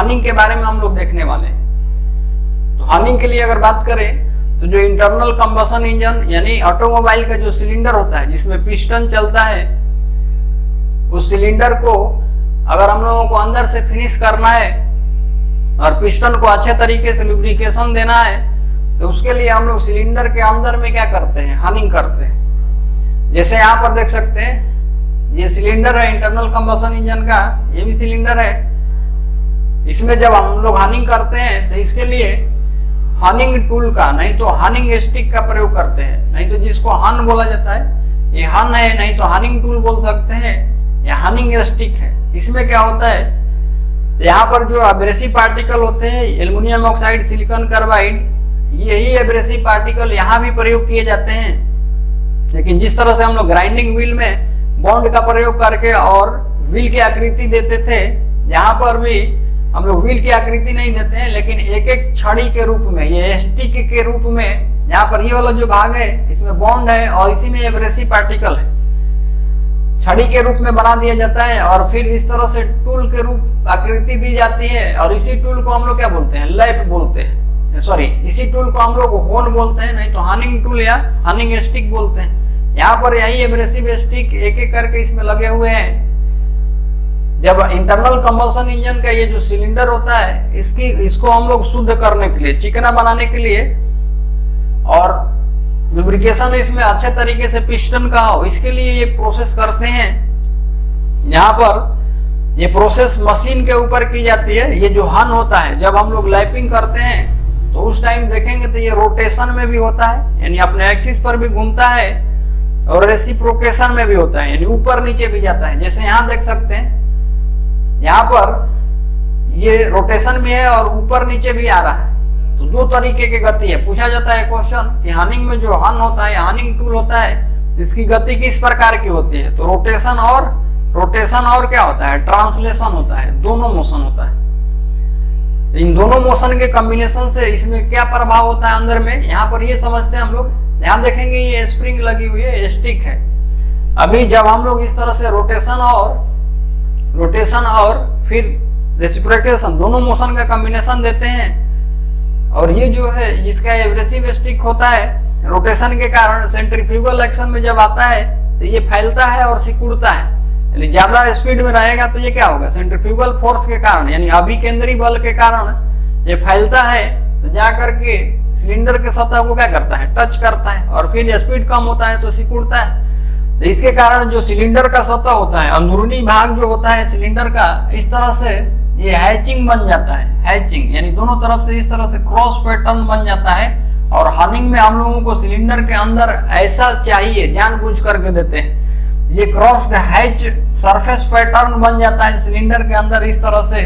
हनिंग के बारे में हम लोग देखने वाले हैं। तो हनिंग के लिए अगर बात करें तो जो इंटरनल कंबशन इंजन यानी ऑटोमोबाइल का जो सिलेंडर होता है जिसमें पिस्टन चलता है, उस सिलेंडर को अगर हम लोगों को अंदर से फिनिश करना है और पिस्टन को अच्छे तरीके से लुब्रिकेशन देना है तो उसके लिए हम लोग सिलेंडर के अंदर में क्या करते हैं, हनिंग करते हैं। जैसे यहाँ पर देख सकते हैं ये सिलेंडर है इंटरनल कंबशन इंजन का, ये भी सिलेंडर है। इसमें जब हम लोग हनिंग करते हैं तो इसके लिए हनिंग टूल का नहीं तो हनिंग स्टिक का प्रयोग करते हैं, नहीं तो जिसको हन बोला जाता है ये हन है, नहीं तो हनिंग टूल बोल सकते हैं, या हनिंग स्टिक है। इसमें क्या होता है, यहाँ पर जो एब्रेसिव पार्टिकल होते हैं एल्युमिनियम ऑक्साइड, सिलिकॉन कार्बाइड, यही एब्रेसिव पार्टिकल यहाँ भी प्रयोग किए जाते हैं। लेकिन जिस तरह से हम लोग ग्राइंडिंग व्हील में बॉन्ड का प्रयोग करके और व्हील की आकृति देते थे, यहाँ पर भी हम लोग व्हील की आकृति नहीं देते हैं लेकिन एक एक छड़ी के रूप में, ये स्टिक के रूप में, यहाँ पर ये वाला जो भाग है इसमें बॉन्ड है और इसी में एब्रेसिव पार्टिकल है, छड़ी के रूप में बना दिया जाता है और फिर इस तरह से टूल के रूप आकृति दी जाती है। और इसी टूल को हम लोग क्या बोलते हैं, लैप बोलते हैं, सॉरी इसी टूल को हम लोग होन बोलते हैं, नहीं तो हनिंग टूल या हनिंग स्टिक बोलते हैं। यहाँ पर यही एब्रेसिव स्टिक एक एक करके इसमें लगे हुए हैं। जब इंटरनल कंबशन इंजन का ये जो सिलेंडर होता है इसको हम लोग शुद्ध करने के लिए, चिकना बनाने के लिए और लुब्रिकेशन इसमें अच्छे तरीके से पिस्टन का हो, इसके लिए ये प्रोसेस करते हैं। यहाँ पर ये प्रोसेस मशीन के ऊपर की जाती है। ये जो हन होता है जब हम लोग लैपिंग करते हैं तो उस टाइम देखेंगे तो ये रोटेशन में भी होता है, यानी अपने एक्सिस पर भी घूमता है और रेसिप्रोकेशन में भी होता है, यानी ऊपर नीचे भी जाता है। जैसे यहाँ देख सकते हैं यहाँ पर ये रोटेशन में है और ऊपर नीचे भी आ रहा है। तो दो तरीके की गति है। पूछा जाता है क्वेश्चन कि हनिंग में जो हन होता है, हनिंग टूल होता है, इसकी गति किस प्रकार की होती है, तो रोटेशन और क्या होता है, ट्रांसलेशन होता है, दोनों मोशन होता है। इन दोनों मोशन के कॉम्बिनेशन से इसमें क्या प्रभाव होता है अंदर में, यहाँ पर ये समझते हैं हम लोग। ध्यान देखेंगे ये स्प्रिंग लगी हुई है, स्टिक है। अभी जब हम लोग इस तरह से रोटेशन और फिर रेसिप्रोकेशन दोनों मोशन का कॉम्बिनेशन देते हैं और ये जो है जिसका एब्रेसिव स्टिक होता है, रोटेशन के कारण सेंट्रीफ्यूगल एक्शन में जब आता है तो ये फैलता है और सिकुड़ता है, यानी ज्यादा स्पीड में रहेगा तो ये क्या होगा, सेंट्रीफ्यूगल फोर्स के कारण यानी अभिकेंद्री बल के कारण ये फैलता है तो जाकर के सिलेंडर के सतह को क्या करता है, टच करता है और फिर स्पीड कम होता है तो सिकुड़ता है। तो इसके कारण जो सिलेंडर का सतह होता है, अंदरूनी भाग जो होता है सिलेंडर का, इस तरह से ये हैचिंग बन जाता है। हैचिंग यानी दोनों तरफ से इस तरह से क्रॉस पैटर्न बन जाता है। और हनिंग में हम लोगों को सिलेंडर के अंदर ऐसा चाहिए, जानबूझ करके देते हैं, ये क्रॉस्ड हैच सरफेस पैटर्न बन जाता है सिलेंडर के अंदर इस तरह से।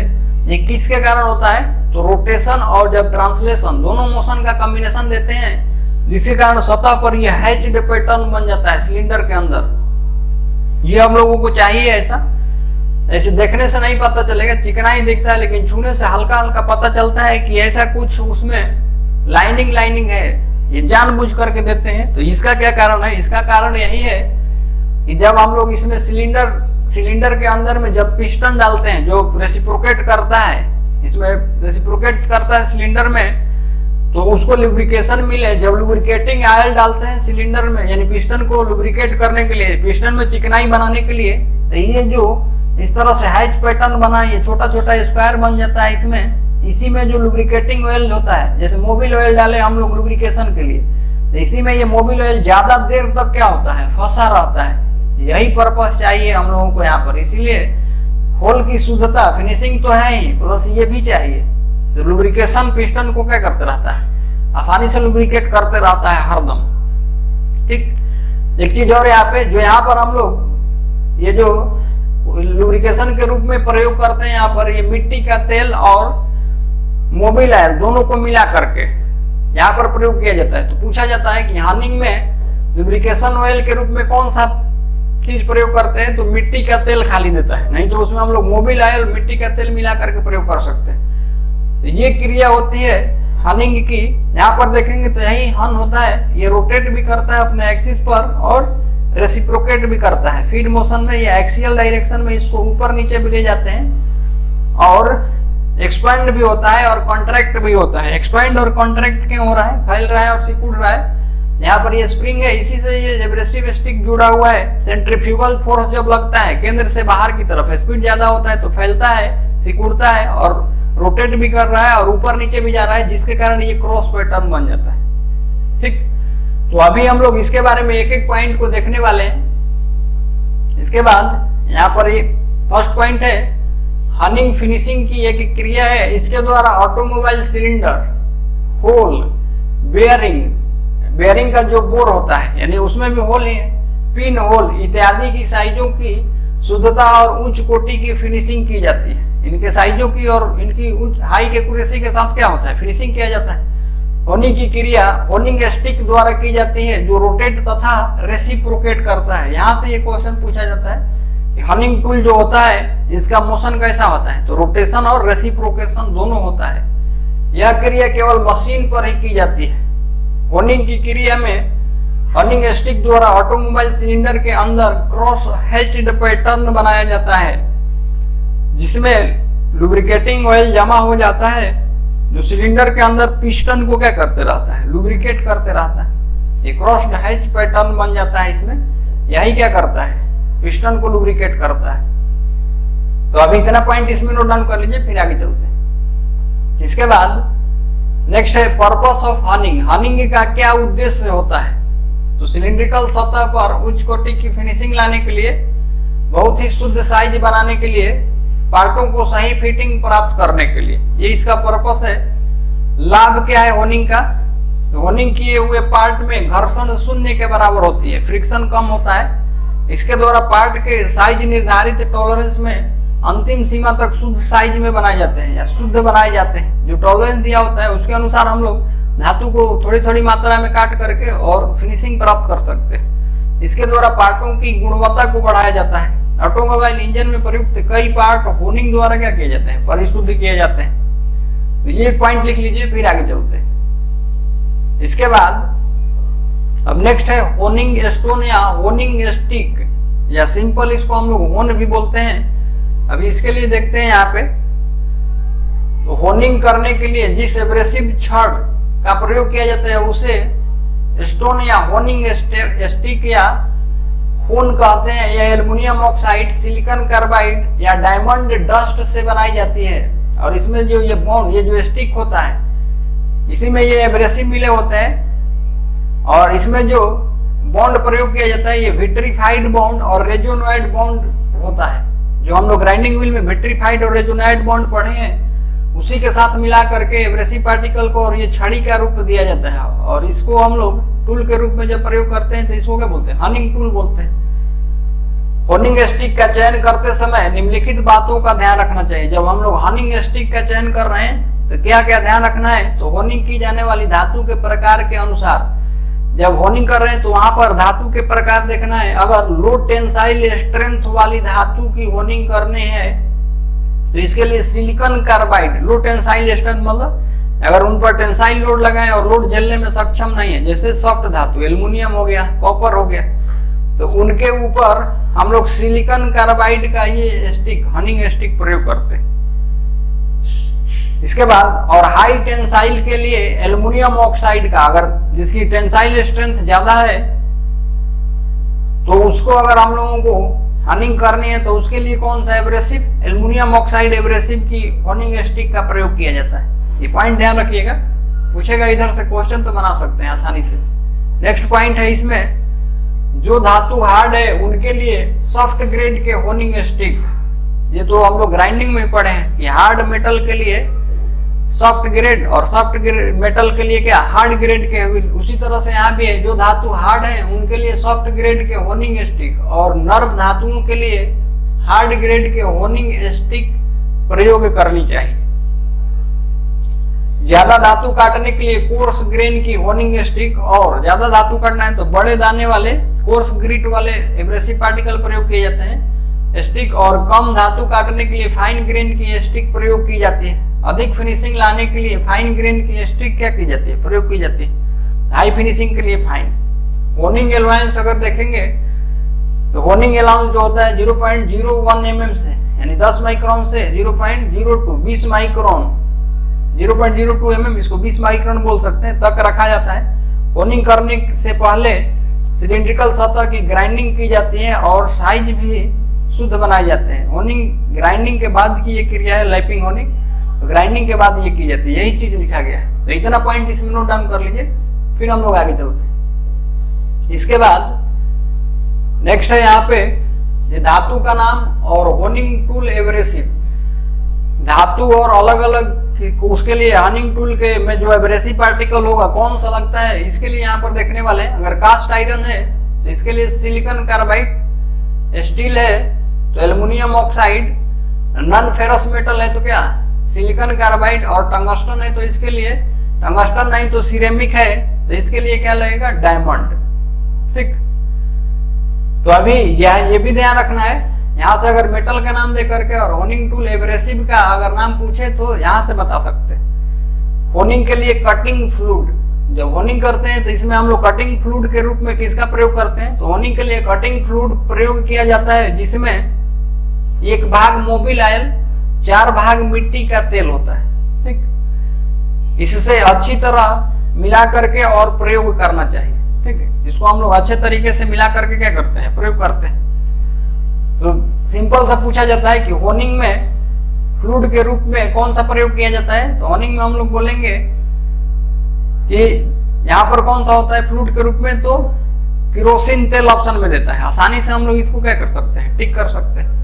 ये किसके कारण होता है, तो रोटेशन और जब ट्रांसलेशन दोनों मोशन का कॉम्बिनेशन देते हैं जिसके कारण सतह पर यह हैच्ड पैटर्न बन जाता है सिलेंडर के अंदर। ये हम लोगों को चाहिए ऐसा। ऐसे देखने से नहीं पता चलेगा, चिकना ही दिखता है, लेकिन छूने से हल्का हल्का पता चलता है कि ऐसा कुछ उसमें लाइनिंग है। ये जानबूझ करके देते हैं। तो इसका क्या कारण है, इसका कारण यही है कि जब हम लोग इसमें सिलेंडर के अंदर में जब पिस्टन डालते हैं जो रेसिप्रोकेट करता है, इसमें रेसिप्रोकेट करता है सिलेंडर में, तो उसको लुब्रिकेशन मिले। जब लुब्रिकेटिंग ऑयल डालते हैं सिलेंडर में यानी पिस्टन को लुब्रिकेट करने के लिए, पिस्टन में चिकनाई बनाने के लिए, तो ये जो इस तरह से हैच पैटर्न बना, ये छोटा छोटा स्क्वायर बन जाता है इसमें। इसी में जो लुब्रिकेटिंग ऑयल होता है, जैसे मोबिल ऑयल डाले हम लोग लुब्रिकेशन के लिए, तो इसी में ये मोबिल ऑयल ज्यादा देर तक क्या होता है, फंसा रहता है। यही पर्पस चाहिए हम लोगों को यहाँ पर। इसीलिए होल की शुद्धता, फिनिशिंग तो है ही, प्लस ये भी चाहिए। तो लुब्रिकेशन पिस्टन को क्या करते रहता है, आसानी से लुब्रिकेट करते रहता है हरदम। ठीक, एक चीज और यहाँ पे, जो यहाँ पर हम लोग ये जो लुब्रिकेशन के रूप में प्रयोग करते हैं, यहाँ पर ये मिट्टी का तेल और मोबिल ऑयल दोनों को मिला करके यहाँ पर प्रयोग किया जाता है। तो पूछा जाता है कि हनिंग में लुब्रिकेशन ऑयल के रूप में कौन सा चीज प्रयोग करते हैं, तो मिट्टी का तेल खाली देता है, नहीं तो उसमें हम लोग मोबिल ऑयल मिट्टी का तेल मिला करके प्रयोग कर सकते हैं। तो ये क्रिया होती है हनिंग की। यहाँ पर देखेंगे तो यही हन होता है, ये रोटेट भी करता है अपने एक्सिस पर और रेसिप्रोकेट भी करता है। फीड मोशन में या एक्सियल डायरेक्शन में इसको ऊपर नीचे भी ले जाते हैं और एक्सपेंड भी होता है और कॉन्ट्रैक्ट भी होता है। एक्सपेंड और कॉन्ट्रैक्ट क्यों हो रहा है? फैल रहा है और सिकुड़ रहा है। यहाँ पर ये स्प्रिंग है, इसी से ये एब्रेसिव स्टिक जुड़ा हुआ है। सेंट्रीफ्यूगल फोर्स जब लगता है केंद्र से बाहर की तरफ, स्पीड ज्यादा होता है तो फैलता है, सिकुड़ता है और रोटेट भी कर रहा है और ऊपर नीचे भी जा रहा है, जिसके कारण ये क्रॉस पैटर्न बन जाता है। ठीक, तो अभी हम लोग इसके बारे में एक एक पॉइंट को देखने वाले हैं। इसके बाद यहाँ पर एक फर्स्ट पॉइंट है, हनिंग फिनिशिंग की एक क्रिया है। इसके द्वारा ऑटोमोबाइल सिलेंडर, होल, बेयरिंग का जो बोर होता है, यानी उसमें भी होल है, पिन होल इत्यादि की साइजों की शुद्धता और उच्च कोटि की फिनिशिंग की जाती है। इनके साइजों की और इनकी उच्च हाई एक्यूरेसी के साथ क्या होता है? फिनिशिंग किया जाता है। होनिंग की क्रिया होनिंग स्टिक द्वारा की जाती है, जो रोटेट तथा रेसिप्रोकेट करता है। यहाँ से ये क्वेश्चन पूछा जाता है कि हनिंग टूल जो होता है इसका मोशन कैसा होता है? तो रोटेशन और रेसिप्रोकेशन दोनों होता है। यह क्रिया केवल मशीन पर ही की जाती है। होनिंग की क्रिया में हनिंग स्टिक द्वारा ऑटोमोबाइल सिलेंडर के अंदर क्रॉस हैच्ड पैटर्न बनाया जाता है, जिसमें लुब्रिकेटिंग ऑयल जमा हो जाता है, जो सिलेंडर के अंदर पिस्टन को क्या करते रहता है? लुब्रिकेट करते रहता है। ये क्रॉस्ड हैच पैटर्न बन जाता है इसमें। यही क्या करता है? पिस्टन को लुब्रिकेट करता है। तो अभी इतना पॉइंट इसमें नोट डाउन कर लीजिए, फिर आगे चलते हैं। इसके बाद नेक्स्ट है पर्पस ऑफ हनिंग। हनिंग का क्या उद्देश्य होता है? तो सिलिंड्रिकल सतह पर उच्च कोटि की फिनिशिंग लाने के लिए, बहुत ही शुद्ध साइज बनाने के लिए, पार्टों को सही फिटिंग प्राप्त करने के लिए, ये इसका पर्पस है। लाभ क्या है होनिंग का? तो होनिंग किए हुए पार्ट में घर्षण शून्य के बराबर होती है, फ्रिक्शन कम होता है। इसके द्वारा पार्ट के साइज निर्धारित टॉलरेंस में अंतिम सीमा तक शुद्ध साइज में बनाए जाते हैं या शुद्ध बनाए जाते हैं। जो टॉलरेंस दिया होता है उसके अनुसार हम लोग धातु को थोड़ी थोड़ी मात्रा में काट करके और फिनिशिंग प्राप्त कर सकते हैं। इसके द्वारा पार्टों की गुणवत्ता को बढ़ाया जाता है। ऑटोमोबाइल इंजन में प्रयुक्त कई पार्ट होनिंग द्वारा क्या किए जाते हैं? परिशुद्ध किए जाते हैं। तो ये पॉइंट लिख लीजिए, फिर आगे चलते हैं। इसके बाद अब नेक्स्ट है होनिंग स्टोन या होनिंग स्टिक, या सिंपल इसको हम लोग होन भी बोलते हैं। अभी इसके लिए देखते हैं यहाँ पे, तो होनिंग करने के लिए जिस एब्रेसिव छड़ का प्रयोग किया जाता है उसे स्टोन या होनिंग स्टिक या होन कहते हैं। यह एल्युमिनियम ऑक्साइड, सिलिकॉन कार्बाइड या डायमंड डस्ट से बनाई जाती है। और इसमें जो ये बॉन्ड, ये जो स्टिक होता है, इसी में ये एब्रेसिव मिले होते हैं। और इसमें जो बॉन्ड प्रयोग किया जाता है ये विट्रीफाइड बॉन्ड और रेजोनाइड बॉन्ड होता है। जो हम लोग ग्राइंडिंग व्हील में विट्रीफाइड और रेजोनाइड बॉन्ड पढ़े हैं, उसी के साथ मिला करके एब्रेसिव पार्टिकल को और ये छड़ी का रूप दिया जाता है। और इसको हम लोग टूल के रूप में जब प्रयोग करते हैं तो इसको क्या बोलते हैं? हनिंग टूल बोलते हैं। होनिंग स्टिक का चयन करते समय निम्नलिखित बातों का ध्यान रखना चाहिए। जब हम लोग हनिंग स्टिक का चयन कर रहे हैं तो क्या क्या ध्यान रखना है? तो होनिंग की जाने वाली धातु के प्रकार के अनुसार जब होनिंग कर रहे हैं तो वहां पर धातु के प्रकार देखना है। अगर लो टेंसाइल स्ट्रेंथ वाली धातु की होनिंग करनी है तो इसके लिए सिलिकॉन कार्बाइड, लो टेंसाइल स्ट्रेंथ मतलब अगर उन पर टेंसाइल लोड लगाएं और लोड झेलने में सक्षम नहीं है, जैसे सॉफ्ट धातु एल्युमिनियम हो गया, कॉपर हो गया, तो उनके ऊपर हम लोग सिलिकॉन कार्बाइड का ये स्टिक, हनिंग स्टिक प्रयोग करते हैं। इसके बाद और हाई टेंसाइल के लिए एल्युमिनियम ऑक्साइड का, अगर जिसकी टेंसाइल स्ट्रेंथ ज्यादा है तो उसको अगर हम लोगों को हनिंग करनी है तो उसके लिए कौन सा एब्रेसिव? एल्युमिनियम ऑक्साइड एब्रेसिव की हनिंग स्टिक का प्रयोग किया जाता है। ये पॉइंट ध्यान रखिएगा, पूछेगा इधर से क्वेश्चन तो बना सकते हैं आसानी से। नेक्स्ट पॉइंट है इसमें, जो धातु हार्ड है उनके लिए सॉफ्ट ग्रेड के होनिंग स्टिक, ये तो हम लोग ग्राइंडिंग में पढ़े हैं कि हार्ड मेटल के लिए सॉफ्ट ग्रेड और सॉफ्ट मेटल के लिए क्या? हार्ड ग्रेड के व्हील। उसी तरह से यहाँ भी है, जो धातु हार्ड है उनके लिए सॉफ्ट ग्रेड के होनिंग स्टिक और नर्म धातुओं के लिए हार्ड ग्रेड के होनिंग स्टिक प्रयोग करनी चाहिए। ज्यादा धातु काटने के लिए कोर्स ग्रेन की होनिंग स्टिक, और ज्यादा धातु काटना है तो बड़े दाने वाले कोर्स ग्रिट वाले एब्रेसिव पार्टिकल प्रयोग किए जाते हैं स्टिक, और कम धातु काटने के लिए फाइन ग्रेन की स्टिक प्रयोग की जाती है। अधिक फिनिशिंग लाने के लिए फाइन ग्रेन की स्टिक क्या की जाती है? प्रयोग की जाती है। हाई फिनिशिंग के लिए फाइन। होनिंग एलाउंस अगर देखेंगे तो होनिंग एलाउंस जो होता है 0.01 mm से यानी 10 माइक्रोन से 0.02 20 माइक्रोन 0.02 mm, इसको 20 माइक्रोन बोल सकते हैं, तक रखा जाता है। होनिंग करने से पहले सिलिंड्रिकल सतह की ग्राइंडिंग की जाती है और साइज भी शुद्ध बनाए जाते हैं। होनिंग ग्राइंडिंग के बाद की ये क्रिया है लैपिंग होनिंग, ग्राइंडिंग के बाद ये की जाती है, यही चीज लिखा गया है। तो इतना पॉइंट इसमें नोट डाउन कर लीजिए, फिर हम लोग आगे चलते हैं। इसके बाद नेक्स्ट है यहाँ पे ये धातु का नाम और होनिंग टूल एब्रेसिव। धातु और अलग अलग उसके लिए हनिंग टूल के में जो एब्रेसिव पार्टिकल होगा कौन सा लगता है, इसके लिए यहाँ पर देखने वाले हैं। अगर कास्ट आयरन है तो इसके लिए सिलिकॉन कार्बाइड, स्टील है तो aluminium oxide, non ferrous metal है तो क्या सिलिकॉन कार्बाइड, और टंगस्टन है तो इसके लिए टंगस्टन नहीं तो सिरेमिक है तो इसके लिए क्या लगेगा डायमंड। ठीक, तो अभी ये भी ध्यान रखना है, यहाँ से अगर मेटल का नाम दे करके और होनिंग टूल एब्रेसिव का अगर नाम पूछे तो यहाँ से बता सकते हैं। होनिंग के लिए कटिंग फ्लूइड, जब होनिंग करते हैं तो इसमें हम लोग कटिंग फ्लूइड के रूप में किसका प्रयोग करते हैं, तो होनिंग के लिए कटिंग फ्लूइड प्रयोग किया जाता है जिसमें 1 भाग मोबिल ऑयल 4 भाग मिट्टी का तेल होता है। ठीक, इससे अच्छी तरह मिला करके और प्रयोग करना चाहिए। ठीक है, इसको हम लोग अच्छे तरीके से मिला करके क्या करते हैं, प्रयोग करते हैं। तो सिंपल सा पूछा जाता है कि होनिंग में फ्लूइड के रूप में कौन सा प्रयोग किया जाता है, तो होनिंग में हम लोग बोलेंगे कि यहाँ पर कौन सा होता है फ्लूइड के रूप में, तो किरोसिन तेल ऑप्शन में देता है। आसानी से हम लोग इसको क्या कर सकते हैं, टिक कर सकते हैं।